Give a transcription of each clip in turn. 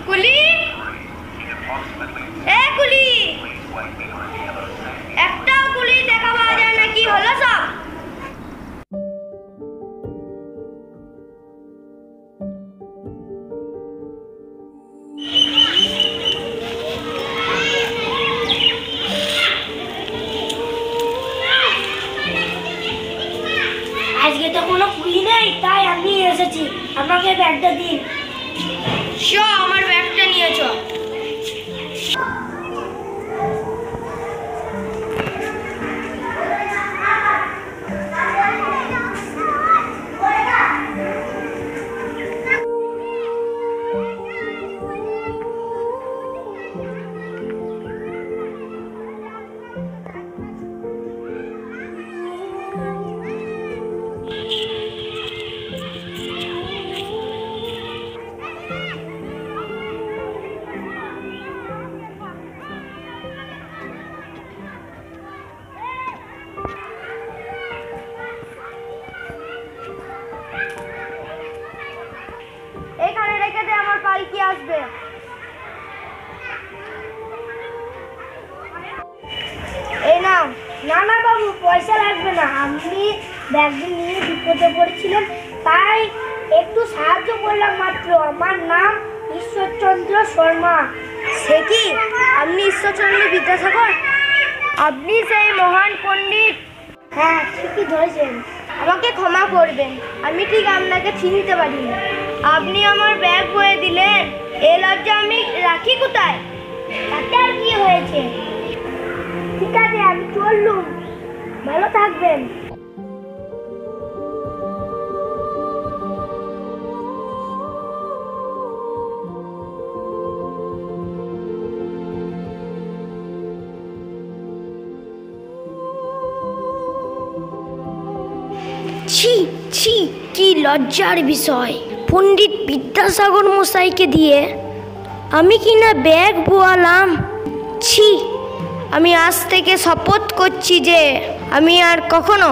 কুলি, এ কুলি, একটাও কুলি দেখা পাওয়া যায় না, কি হলো সব? আজকে তো কোনো কুলি নেই, তাই আমি এসেছি। আমাকে ব্যাগটা দিন। আমার ব্যাগটা নিয়ে চ। এখানে রেখে দে, আমার পালকি আসবে। এই নাও। না না বাবু, পয়সা লাগবে না। আপনি ব্যাগটা নিয়ে বিপদে পড়েছিলেন, তাই একটু সাহায্য করলাম মাত্র। আমার নাম ঈশ্বরচন্দ্র শর্মা। সে কি, আপনি ঈশ্বরচন্দ্র বিদ্যাসাগর? আপনি সেই মহান পণ্ডিত? হ্যাঁ, ঠিকই ধরেছেন। আমাকে ক্ষমা করবেন, আমি ঠিক আপনাকে চিনতে পারিনি। আপনি আমার ব্যাগ বয়ে দিলেন, এ লজ্জা আমি রাখি কোথায়? তাতে আর কি হয়েছে? ঠিক আছে, আমি চললুম। ভালো থাকবেন। ছি ছি, কি লজ্জার বিষয়! পণ্ডিত বিদ্যাসাগর মশাইকে দিয়ে আমি কিনা ব্যাগ বোয়ালাম। ছি! আমি আজ থেকে শপথ করছি যে আমি আর কখনো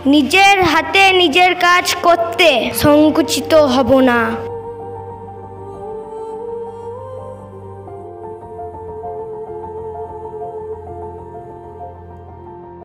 নিজের হাতে নিজের কাজ করতে সংকুচিত হব না।